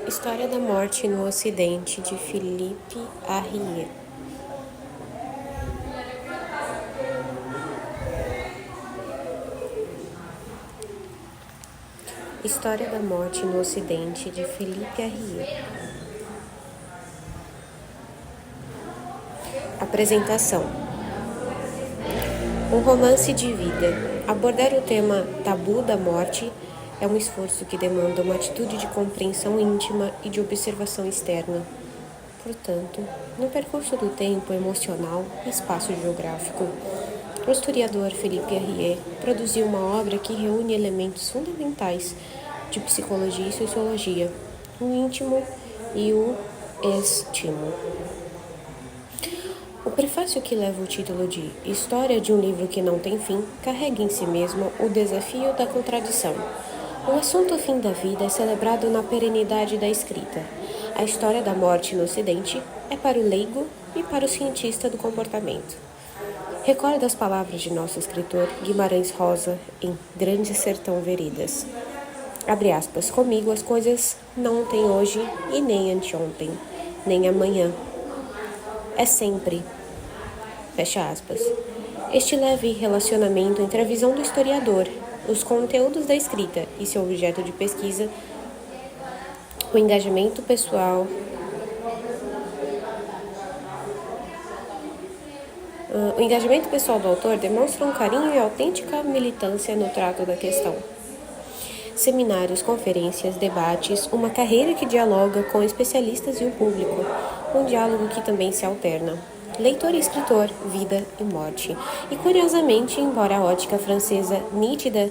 História da Morte no Ocidente, de Philippe Arrier. História da Morte no Ocidente, de Philippe Arrier. Apresentação. Um romance de vida. Abordar o tema tabu da morte é um esforço que demanda uma atitude de compreensão íntima e de observação externa. Portanto, no percurso do tempo emocional e espaço geográfico, o historiador Philippe Arrier produziu uma obra que reúne elementos fundamentais de psicologia e sociologia, o íntimo e o extimo. O prefácio, que leva o título de História de um livro que não tem fim, carrega em si mesmo o desafio da contradição. O assunto fim da vida é celebrado na perenidade da escrita. A história da morte no Ocidente é para o leigo e para o cientista do comportamento. Recorda as palavras de nosso escritor Guimarães Rosa em Grande Sertão Veredas. Abre aspas, comigo as coisas não têm hoje e nem anteontem, nem amanhã. É sempre. Fecha aspas. Este leve relacionamento entre a visão do historiador, os conteúdos da escrita e seu objeto de pesquisa, o engajamento pessoal, do autor demonstra um carinho e autêntica militância no trato da questão. Seminários, conferências, debates, uma carreira que dialoga com especialistas e o público, um diálogo que também se alterna. Leitor e escritor, vida e morte. E curiosamente, embora a ótica francesa nítida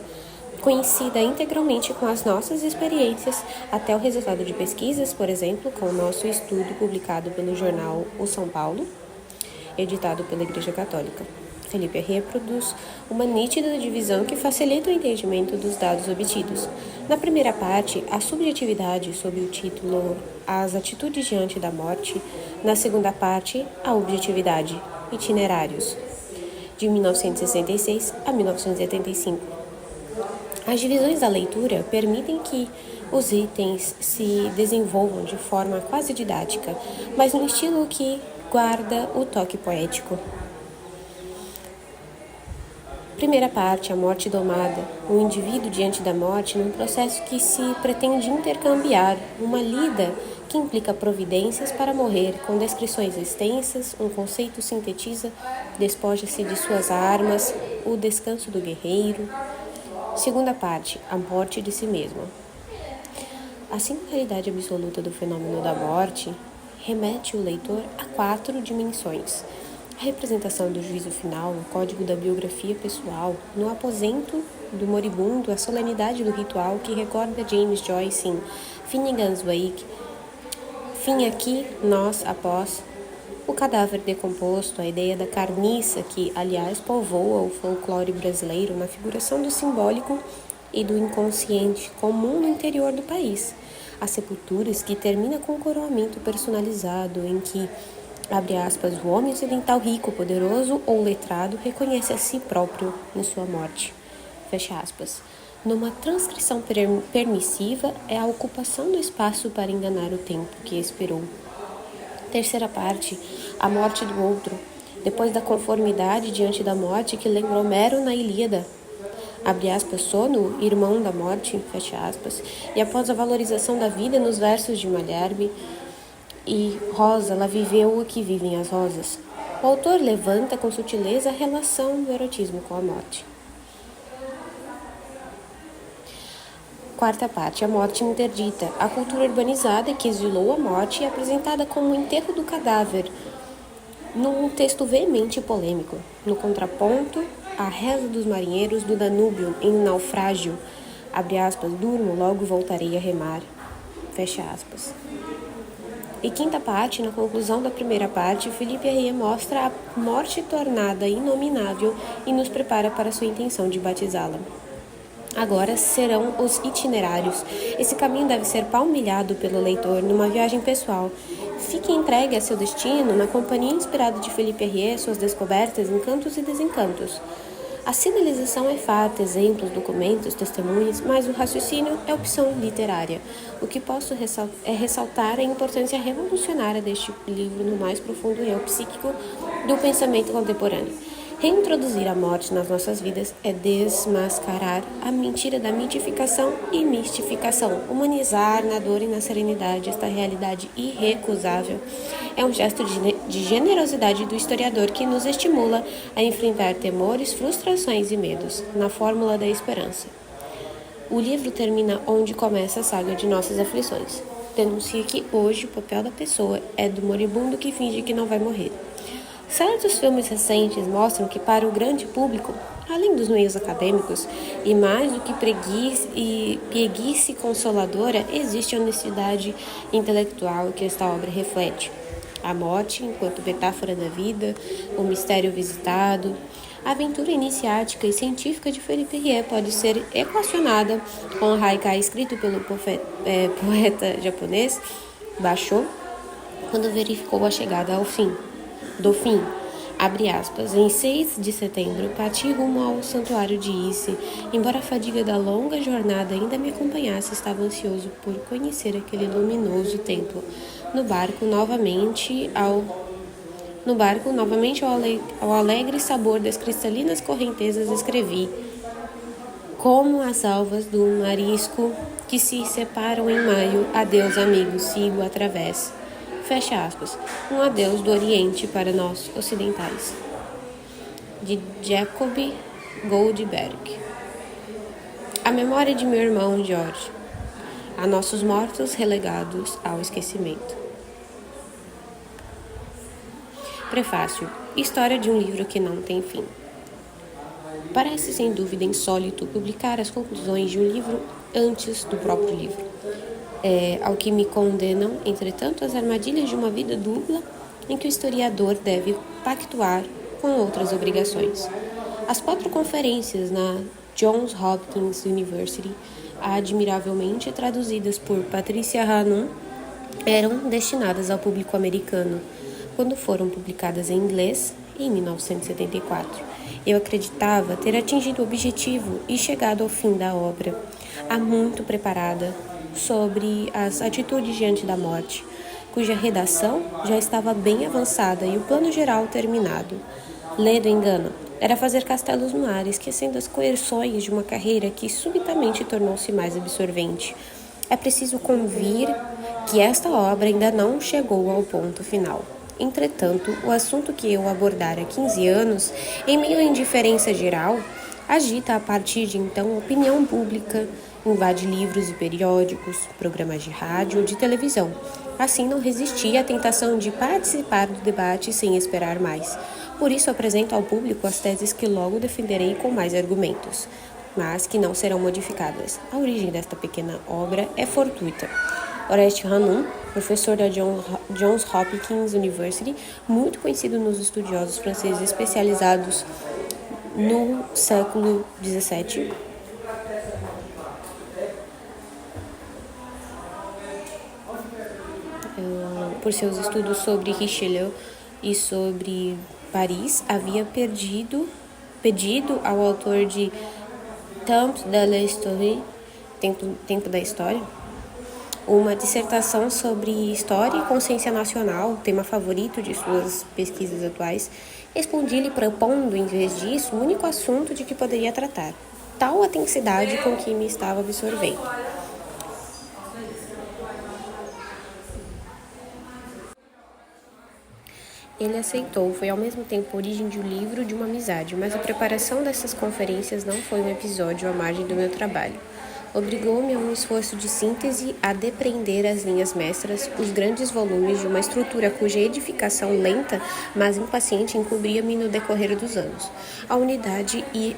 coincida integralmente com as nossas experiências, até o resultado de pesquisas, por exemplo, com o nosso estudo publicado pelo jornal O São Paulo, editado pela Igreja Católica. Philippe Arrier produz uma nítida divisão que facilita o entendimento dos dados obtidos. Na primeira parte, a subjetividade, sob o título As atitudes diante da morte. Na segunda parte, a objetividade, itinerários, de 1966 a 1975. As divisões da leitura permitem que os itens se desenvolvam de forma quase didática, mas no estilo que guarda o toque poético. Primeira parte, a morte domada, o indivíduo diante da morte num processo que se pretende intercambiar, uma lida que implica providências para morrer, com descrições extensas, um conceito sintetiza, despoja-se de suas armas, o descanso do guerreiro. Segunda parte, a morte de si mesmo. A singularidade absoluta do fenômeno da morte remete o leitor a 4 dimensões. A representação do juízo final, o código da biografia pessoal, no aposento do moribundo, a solenidade do ritual que recorda James Joyce em Finnegan's Wake, fim aqui, nós após, o cadáver decomposto, a ideia da carniça que, aliás, povoa o folclore brasileiro na figuração do simbólico e do inconsciente comum no interior do país. As sepulturas, que termina com um coroamento personalizado em que, abre aspas, o homem ocidental rico, poderoso ou letrado reconhece a si próprio em sua morte. Fecha aspas. Numa transcrição permissiva, é a ocupação do espaço para enganar o tempo que expirou. Terceira parte, a morte do outro, depois da conformidade diante da morte que lembra Homero na Ilíada. Abre aspas, sono, irmão da morte, fecha aspas, e após a valorização da vida nos versos de Malherbe, e Rosa, ela viveu o que vivem as rosas. O autor levanta com sutileza a relação do erotismo com a morte. Quarta parte, a morte interdita. A cultura urbanizada que exilou a morte é apresentada como o enterro do cadáver, num texto veemente e polêmico. No contraponto, a reza dos marinheiros do Danúbio em Naufrágio, abre aspas, durmo, logo voltarei a remar, fecha aspas. E quinta parte, na conclusão da primeira parte, Philippe Arrier mostra a morte tornada inominável e nos prepara para sua intenção de batizá-la. Agora serão os itinerários. Esse caminho deve ser palmilhado pelo leitor numa viagem pessoal. Fique entregue a seu destino na companhia inspirada de Philippe Arrier, suas descobertas, encantos e desencantos. A sinalização é fato, exemplos, documentos, testemunhas, mas o raciocínio é opção literária. O que posso ressaltar é a importância revolucionária deste livro no mais profundo eu psíquico do pensamento contemporâneo. Reintroduzir a morte nas nossas vidas é desmascarar a mentira da mitificação e mistificação. Humanizar na dor e na serenidade esta realidade irrecusável é um gesto de generosidade do historiador que nos estimula a enfrentar temores, frustrações e medos, na fórmula da esperança. O livro termina onde começa a saga de nossas aflições. Denuncia que hoje o papel da pessoa é do moribundo que finge que não vai morrer. Certos filmes recentes mostram que para o grande público, além dos meios acadêmicos, e mais do que preguiça consoladora, existe a honestidade intelectual que esta obra reflete. A morte, enquanto metáfora da vida, o mistério visitado, a aventura iniciática e científica de Felipe Rie pode ser equacionada com o haikai escrito pelo poeta japonês Basho, quando verificou a chegada do fim, abre aspas, em 6 de setembro, parti rumo ao santuário de Ise. Embora a fadiga da longa jornada ainda me acompanhasse, estava ansioso por conhecer aquele luminoso templo. No barco, novamente ao alegre sabor das cristalinas correntezas, escrevi, como as alvas do marisco que se separam em maio, adeus amigos, sigo através. Fecha aspas. Um adeus do Oriente para nós ocidentais. De Jacob Goldberg. A memória de meu irmão George. A nossos mortos relegados ao esquecimento. Prefácio. História de um livro que não tem fim. Parece sem dúvida insólito publicar as conclusões de um livro antes do próprio livro. Ao que me condenam, entretanto, as armadilhas de uma vida dupla em que o historiador deve pactuar com outras obrigações. As 4 conferências na Johns Hopkins University, admiravelmente traduzidas por Patricia Hanum, eram destinadas ao público americano, quando foram publicadas em inglês em 1974. Eu acreditava ter atingido o objetivo e chegado ao fim da obra, há muito preparada, sobre as atitudes diante da morte, cuja redação já estava bem avançada e o plano geral terminado. Ledo engano, era fazer castelos no ar, esquecendo as coerções de uma carreira que subitamente tornou-se mais absorvente. É preciso convir que esta obra ainda não chegou ao ponto final. Entretanto, o assunto que eu abordara há 15 anos, em meio à indiferença geral, agita a partir de então a opinião pública, invade livros e periódicos, programas de rádio ou de televisão. Assim, não resisti à tentação de participar do debate sem esperar mais. Por isso, apresento ao público as teses que logo defenderei com mais argumentos, mas que não serão modificadas. A origem desta pequena obra é fortuita. Oreste Hanum, professor da Johns Hopkins University, muito conhecido nos estudiosos franceses especializados no século XVII, por seus estudos sobre Richelieu e sobre Paris, havia pedido ao autor de Temps de l'Histoire, Tempo da História, uma dissertação sobre história e consciência nacional, tema favorito de suas pesquisas atuais. Respondi-lhe propondo, em vez disso, o único assunto de que poderia tratar, tal a intensidade com que me estava absorvendo. Ele aceitou, foi ao mesmo tempo a origem de um livro de uma amizade, mas a preparação dessas conferências não foi um episódio à margem do meu trabalho. Obrigou-me a um esforço de síntese a depreender as linhas mestras, os grandes volumes de uma estrutura cuja edificação lenta, mas impaciente, encobria-me no decorrer dos anos. A unidade e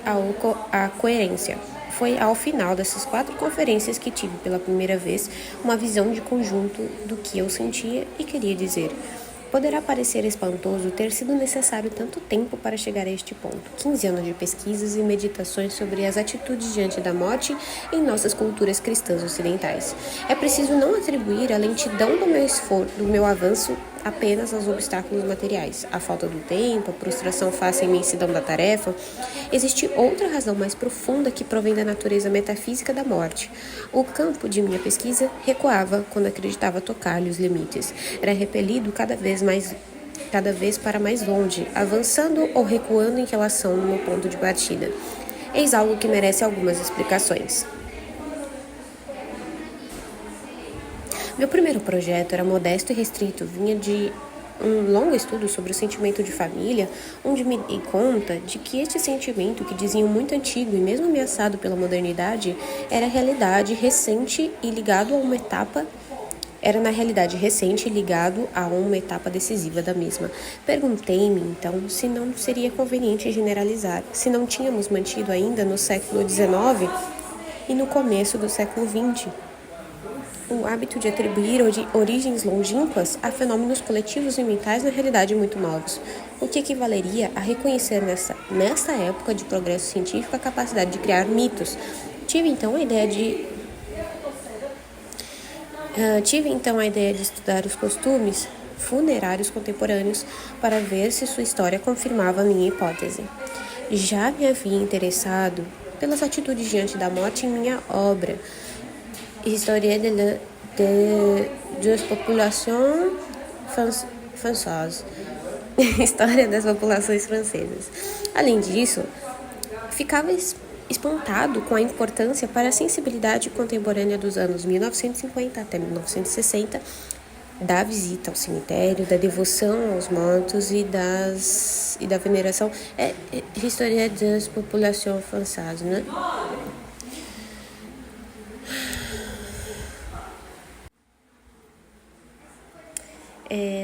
a coerência. Foi ao final dessas 4 conferências que tive pela primeira vez uma visão de conjunto do que eu sentia e queria dizer. Poderá parecer espantoso ter sido necessário tanto tempo para chegar a este ponto. 15 anos de pesquisas e meditações sobre as atitudes diante da morte em nossas culturas cristãs ocidentais. É preciso não atribuir a lentidão do meu avanço apenas aos obstáculos materiais, a falta do tempo, a prostração face à imensidão da tarefa. Existe outra razão mais profunda que provém da natureza metafísica da morte. O campo de minha pesquisa recuava quando acreditava tocar-lhe os limites. Era repelido cada vez para mais longe, avançando ou recuando em relação ao meu ponto de partida. Eis algo que merece algumas explicações. Meu primeiro projeto era modesto e restrito, vinha de um longo estudo sobre o sentimento de família, onde me dei conta de que este sentimento, que diziam muito antigo e mesmo ameaçado pela modernidade, era na realidade recente e ligado a uma etapa decisiva da mesma. Perguntei-me, então, se não seria conveniente generalizar, se não tínhamos mantido ainda no século XIX e no começo do século XX o hábito de atribuir origens longínquas a fenômenos coletivos e mentais na realidade muito novos, o que equivaleria a reconhecer nessa época de progresso científico a capacidade de criar mitos. Tive então a ideia de estudar os costumes funerários contemporâneos para ver se sua história confirmava a minha hipótese. Já me havia interessado pelas atitudes diante da morte em minha obra Histoire des populations françaises. História das populações francesas. Além disso, ficava espantado com a importância para a sensibilidade contemporânea dos anos 1950 até 1960 da visita ao cemitério, da devoção aos mortos e da veneração. Histoire des populations françaises, né?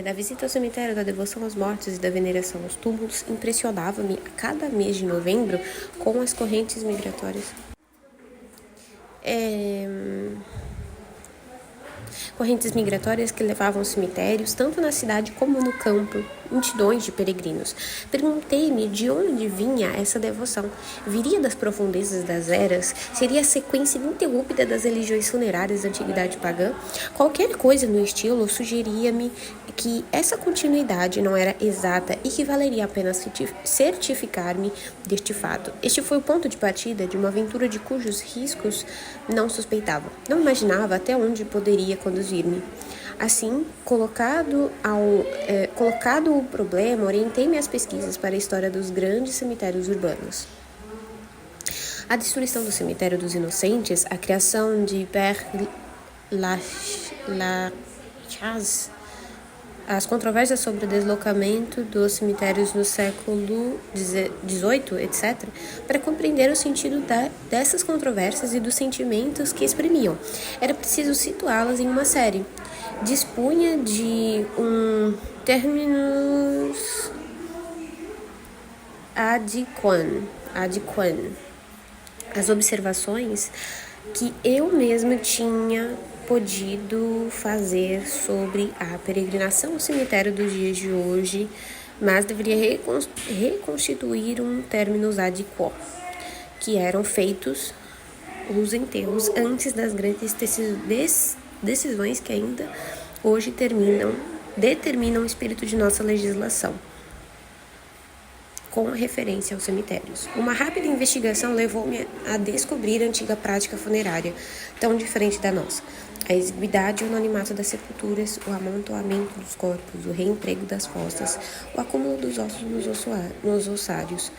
Da visita ao cemitério, da devoção aos mortos e da veneração aos túmulos, impressionava-me a cada mês de novembro com as correntes migratórias. Correntes migratórias que levavam aos cemitérios, tanto na cidade como no campo, multidões de peregrinos. Perguntei-me de onde vinha essa devoção. Viria das profundezas das eras? Seria a sequência ininterrupta das religiões funerárias da antiguidade pagã? Qualquer coisa no estilo sugeria-me que essa continuidade não era exata e que valeria apenas certificar-me deste fato. Este foi o ponto de partida de uma aventura de cujos riscos não suspeitava. Não imaginava até onde poderia conduzir-me. Assim, colocado o problema, orientei minhas pesquisas para a história dos grandes cemitérios urbanos. A destruição do cemitério dos Inocentes, a criação de Père Lachaise, as controvérsias sobre o deslocamento dos cemitérios no século XVIII, etc., para compreender o sentido dessas controvérsias e dos sentimentos que exprimiam. Era preciso situá-las em uma série. Dispunha de um terminus adequam. As observações que eu mesma tinha podido fazer sobre a peregrinação ao cemitério dos dias de hoje, mas deveria reconstituir um terminus adequam, que eram feitos os enterros antes das grandes decisões que ainda hoje determinam o espírito de nossa legislação, com referência aos cemitérios. Uma rápida investigação levou-me a descobrir a antiga prática funerária, tão diferente da nossa. A exiguidade e o anonimato das sepulturas, o amontoamento dos corpos, o reemprego das fossas, o acúmulo dos ossos nos ossários,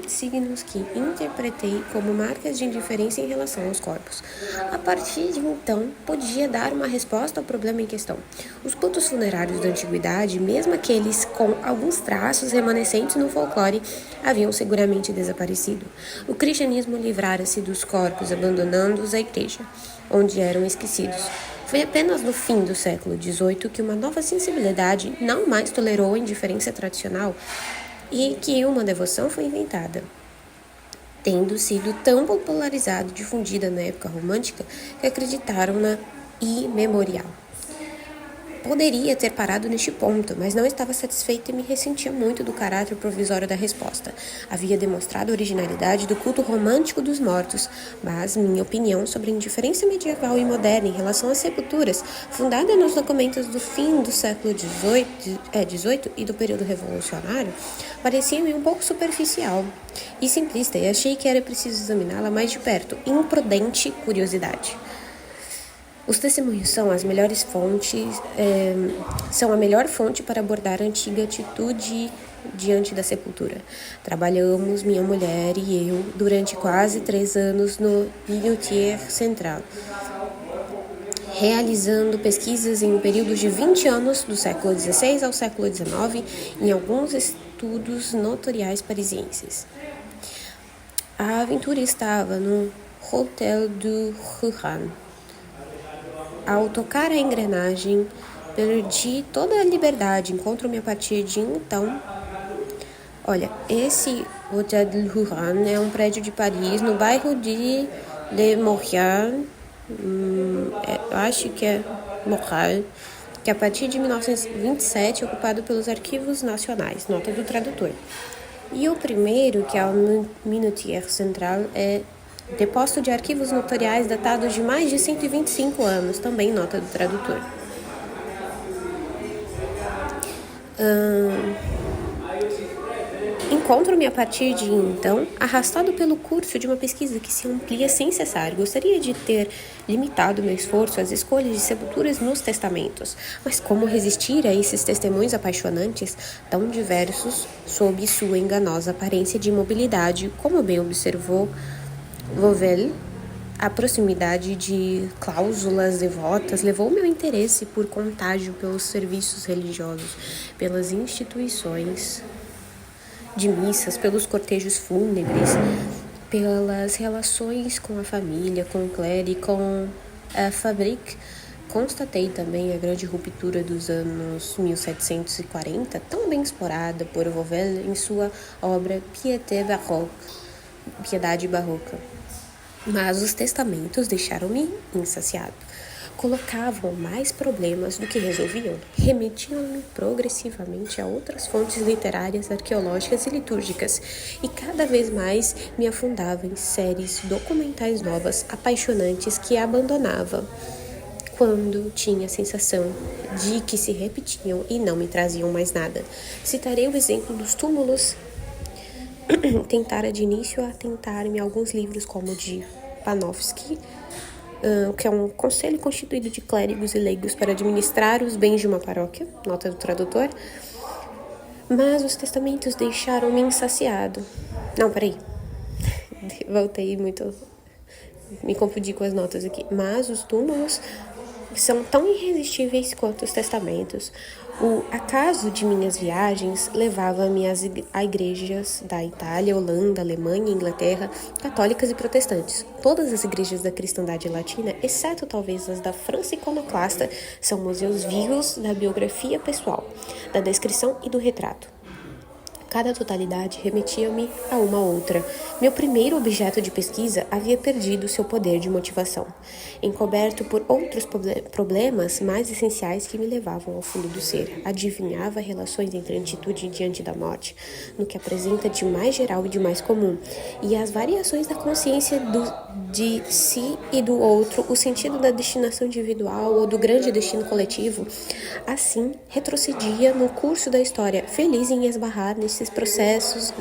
signos que interpretei como marcas de indiferença em relação aos corpos. A partir de então, podia dar uma resposta ao problema em questão. Os cultos funerários da antiguidade, mesmo aqueles com alguns traços remanescentes no folclore, haviam seguramente desaparecido. O cristianismo livrara-se dos corpos, abandonando-os à igreja, onde eram esquecidos. Foi apenas no fim do século XVIII que uma nova sensibilidade não mais tolerou a indiferença tradicional e que uma devoção foi inventada, tendo sido tão popularizada e difundida na época romântica que acreditaram na imemorial. Poderia ter parado neste ponto, mas não estava satisfeita e me ressentia muito do caráter provisório da resposta. Havia demonstrado a originalidade do culto romântico dos mortos, mas minha opinião sobre a indiferença medieval e moderna em relação às sepulturas, fundada nos documentos do fim do século XVIII e do período revolucionário, parecia-me um pouco superficial e simplista, e achei que era preciso examiná-la mais de perto. Imprudente curiosidade. Os testemunhos são a melhor fonte para abordar a antiga atitude diante da sepultura. Trabalhamos, minha mulher e eu, durante quase 3 anos no Minutier Central, realizando pesquisas em um período de 20 anos, do século XVI ao século XIX, em alguns estudos notoriais parisienses. A aventura estava no Hôtel du Rohan. Ao tocar a engrenagem, perdi toda a liberdade. Encontro-me a partir de então. Olha, esse Hôtel du Rohan é um prédio de Paris, no bairro de Montréal, eu acho que é Montréal, que a partir de 1927 é ocupado pelos Arquivos Nacionais, nota do tradutor. E o primeiro, que é o Minutier Central, é depósito de arquivos notoriais datados de mais de 125 anos, também nota do tradutor. Encontro-me a partir de então arrastado pelo curso de uma pesquisa que se amplia sem cessar. Gostaria de ter limitado meu esforço às escolhas de sepulturas nos testamentos, mas como resistir a esses testemunhos apaixonantes, tão diversos, sob sua enganosa aparência de imobilidade, como bem observou Vauvel? A proximidade de cláusulas devotas levou meu interesse por contágio pelos serviços religiosos, pelas instituições de missas, pelos cortejos fúnebres, pelas relações com a família, com o clero e com a fabrique. Constatei também a grande ruptura dos anos 1740, tão bem explorada por Vauvel em sua obra Piedade Barroca. Mas os testamentos deixaram-me insaciado. Colocavam mais problemas do que resolviam, remetiam-me progressivamente a outras fontes literárias, arqueológicas e litúrgicas, e cada vez mais me afundava em séries documentais novas, apaixonantes, que abandonava quando tinha a sensação de que se repetiam e não me traziam mais nada. Citarei o exemplo dos túmulos. Tentara de início a tentar-me alguns livros como o de Panofsky, que é um conselho constituído de clérigos e leigos para administrar os bens de uma paróquia, nota do tradutor, mas os testamentos deixaram-me insaciado. Não, peraí, voltei muito, me confundi com as notas aqui, mas os túmulos são tão irresistíveis quanto os testamentos. O acaso de minhas viagens levava-me a igrejas da Itália, Holanda, Alemanha e Inglaterra, católicas e protestantes. Todas as igrejas da cristandade latina, exceto talvez as da França iconoclasta, são museus vivos da biografia pessoal, da descrição e do retrato. Cada totalidade remetia-me a uma outra. Meu primeiro objeto de pesquisa havia perdido seu poder de motivação, encoberto por outros problemas mais essenciais que me levavam ao fundo do ser. Adivinhava relações entre a atitude diante da morte, no que apresenta de mais geral e de mais comum, e as variações da consciência de si e do outro, o sentido da destinação individual ou do grande destino coletivo. Assim, retrocedia no curso da história, feliz em esbarrar nesses processos,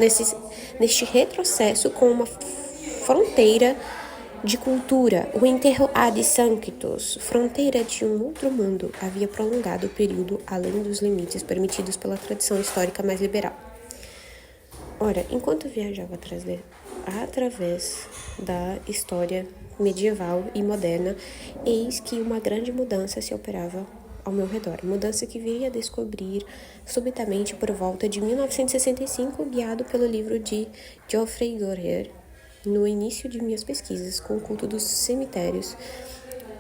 neste retrocesso com uma fronteira de cultura. O enterro ad sanctus, fronteira de um outro mundo, havia prolongado o período além dos limites permitidos pela tradição histórica mais liberal. Ora, enquanto viajava através da história medieval e moderna, eis que uma grande mudança se operava ao meu redor, mudança que viria a descobrir subitamente por volta de 1965, guiado pelo livro de Geoffrey Gorer, no início de minhas pesquisas com o culto dos cemitérios.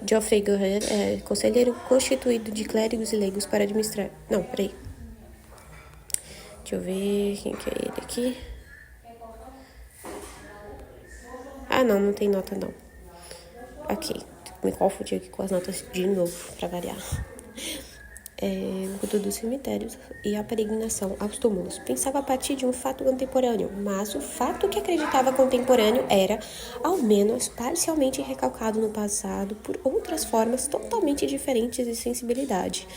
Geoffrey Gorer é conselheiro constituído de clérigos e leigos para administrar... Não, peraí. Deixa eu ver quem que é ele aqui. Ah, não tem nota não. Ok, me confundi aqui com as notas de novo, para variar. o culto dos cemitérios e a peregrinação aos túmulos. Pensava a partir de um fato contemporâneo, mas o fato que acreditava contemporâneo era, ao menos parcialmente, recalcado no passado por outras formas totalmente diferentes de sensibilidade.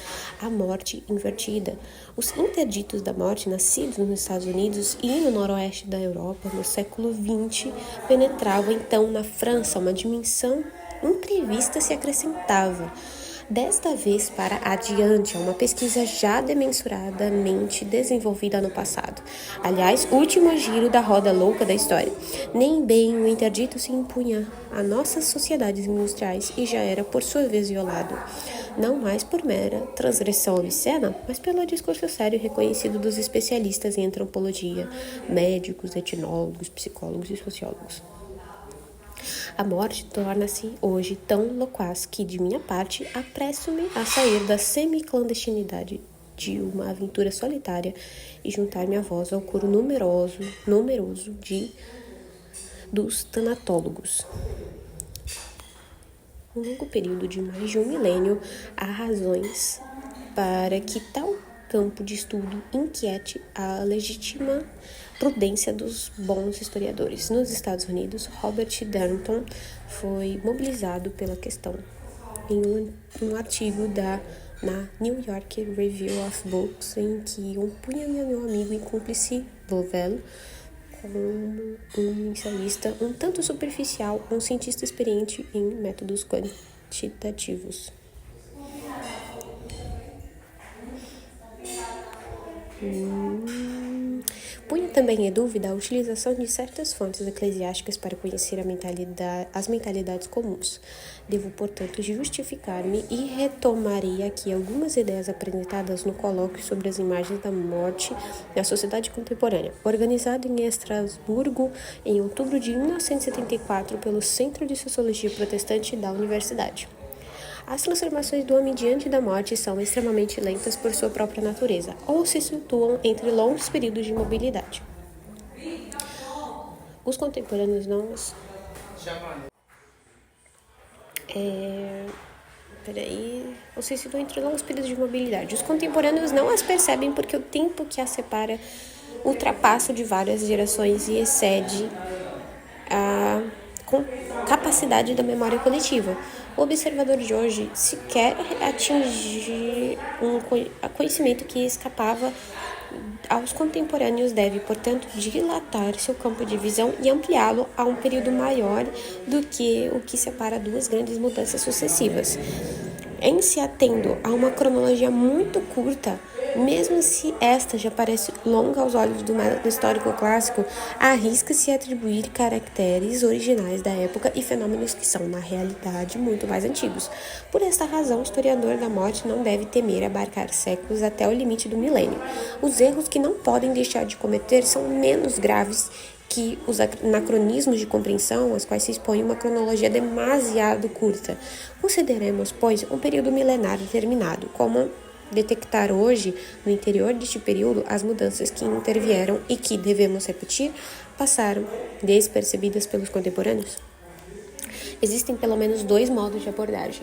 A morte invertida. Os interditos da morte, nascidos nos Estados Unidos e no noroeste da Europa no século XX, penetravam então na França. Uma dimensão imprevista se acrescentava. Desta vez para adiante, é uma pesquisa já demensuradamente desenvolvida no passado. Aliás, último giro da roda louca da história. Nem bem o interdito se impunha a nossas sociedades industriais e já era, por sua vez, violado. Não mais por mera transgressão obscena, mas pelo discurso sério e reconhecido dos especialistas em antropologia, médicos, etnólogos, psicólogos e sociólogos. A morte torna-se hoje tão loquaz que, de minha parte, apresso-me a sair da semi-clandestinidade de uma aventura solitária e juntar minha voz ao coro numeroso dos tanatólogos. Um longo período de mais de um milênio há razões para que tal campo de estudo inquiete a legítima prudência dos bons historiadores. Nos Estados Unidos, Robert Darnton foi mobilizado pela questão em um artigo na New York Review of Books, em que opunha meu amigo e cúmplice Lovell como um ensaísta um tanto superficial, um cientista experiente em métodos quantitativos. Punha também em dúvida a utilização de certas fontes eclesiásticas para conhecer as mentalidades comuns. Devo, portanto, justificar-me e retomarei aqui algumas ideias apresentadas no colóquio sobre as imagens da morte na sociedade contemporânea, organizado em Estrasburgo em outubro de 1974 pelo Centro de Sociologia Protestante da Universidade. As transformações do homem diante da morte são extremamente lentas por sua própria natureza, ou se situam entre longos períodos de imobilidade. Os contemporâneos não Ou se situam entre longos períodos de imobilidade. Os contemporâneos não as percebem porque o tempo que as separa ultrapassa de várias gerações e excede a capacidade da memória coletiva. O observador de hoje sequer atinge um conhecimento que escapava aos contemporâneos deve, portanto, dilatar seu campo de visão e ampliá-lo a um período maior do que o que separa duas grandes mudanças sucessivas. Em se atendo a uma cronologia muito curta, mesmo se esta já parece longa aos olhos do método histórico clássico, arrisca-se a atribuir caracteres originais da época e fenômenos que são, na realidade, muito mais antigos. Por esta razão, o historiador da morte não deve temer abarcar séculos até o limite do milênio. Os erros que não podem deixar de cometer são menos graves que os anacronismos de compreensão, aos quais se expõe uma cronologia demasiado curta. Consideremos, pois, um período milenar determinado, como detectar hoje, no interior deste período, as mudanças que intervieram e que, devemos repetir, passaram despercebidas pelos contemporâneos? Existem pelo menos dois modos de abordagem,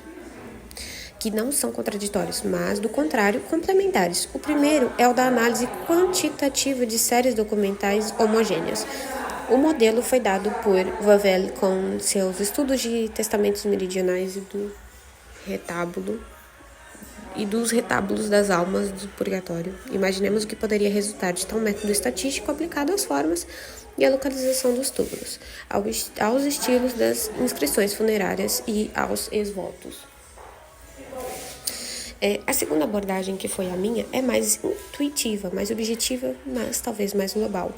que não são contraditórios, mas, do contrário, complementares. O primeiro é o da análise quantitativa de séries documentais homogêneas. O modelo foi dado por Wavell com seus estudos de testamentos meridionais e dos retábulos das almas do purgatório. Imaginemos o que poderia resultar de tal método estatístico aplicado às formas e à localização dos túmulos, aos estilos das inscrições funerárias e aos ex-votos. A segunda abordagem, que foi a minha, é mais intuitiva, mais objetiva, mas talvez mais global.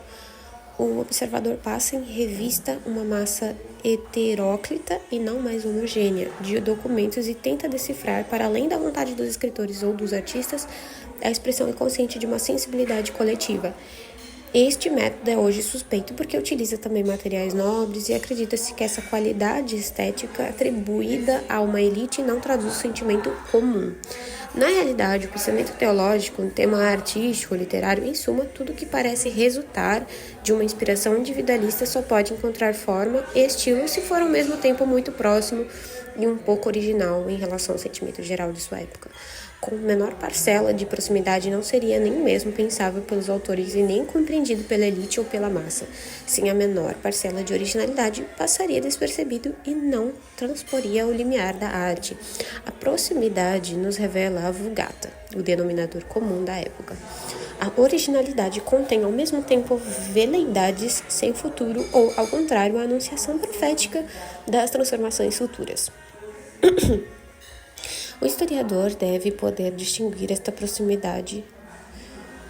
O observador passa em revista uma massa heteróclita e não mais homogênea de documentos e tenta decifrar, para além da vontade dos escritores ou dos artistas, a expressão inconsciente de uma sensibilidade coletiva. Este método é hoje suspeito porque utiliza também materiais nobres e acredita-se que essa qualidade estética atribuída a uma elite não traduz o sentimento comum. Na realidade, o pensamento teológico, um tema artístico, literário, em suma, tudo que parece resultar de uma inspiração individualista só pode encontrar forma e estilo se for ao mesmo tempo muito próximo e um pouco original em relação ao sentimento geral de sua época. Com menor parcela de proximidade não seria nem mesmo pensável pelos autores e nem compreendido pela elite ou pela massa. Sem a menor parcela de originalidade, passaria despercebido e não transporia o limiar da arte. A proximidade nos revela a vulgata, o denominador comum da época. A originalidade contém ao mesmo tempo veleidades sem futuro ou, ao contrário, a anunciação profética das transformações futuras. O historiador deve poder distinguir esta proximidade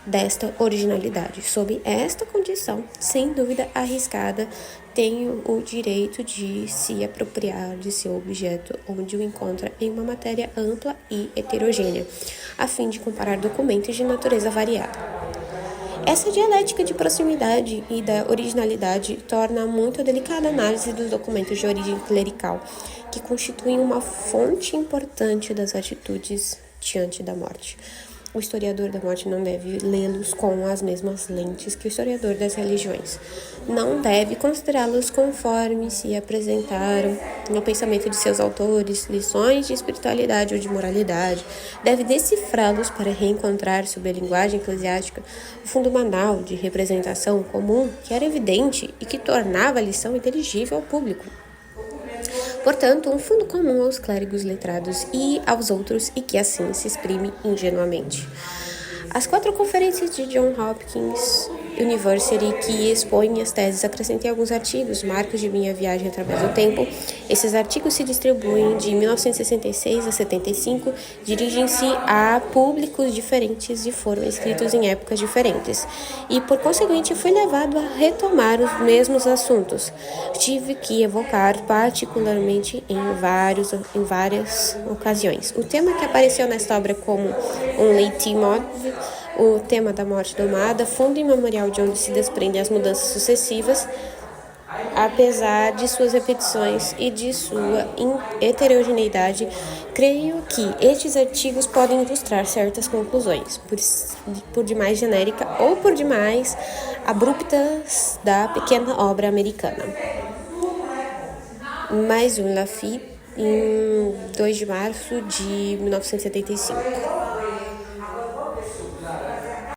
desta originalidade. Sob esta condição, sem dúvida arriscada, tem o direito de se apropriar de seu objeto onde o encontra em uma matéria ampla e heterogênea, a fim de comparar documentos de natureza variada. Essa dialética de proximidade e da originalidade torna muito delicada a análise dos documentos de origem clerical, que constituem uma fonte importante das atitudes diante da morte. O historiador da morte não deve lê-los com as mesmas lentes que o historiador das religiões. Não deve considerá-los conforme se apresentaram no pensamento de seus autores, lições de espiritualidade ou de moralidade. Deve decifrá-los para reencontrar, sob a linguagem eclesiástica, o fundo banal de representação comum que era evidente e que tornava a lição inteligível ao público. Portanto, um fundo comum aos clérigos letrados e aos outros e que assim se exprime ingenuamente. As 4 conferências de John Hopkins University que expõem as teses acrescentei alguns artigos, marcos de minha viagem através do tempo. Esses artigos se distribuem de 1966 a 75, dirigem-se a públicos diferentes e foram escritos em épocas diferentes. E, por conseguinte, fui levado a retomar os mesmos assuntos. Tive que evocar particularmente em várias ocasiões. O tema que apareceu nesta obra como um leitmotiv, o tema da morte domada, fundo imemorial de onde se desprendem as mudanças sucessivas, apesar de suas repetições e de sua heterogeneidade, creio que estes artigos podem ilustrar certas conclusões, por demais genérica ou por demais abruptas da pequena obra americana. Mais um Lafite, em 2 de março de 1975.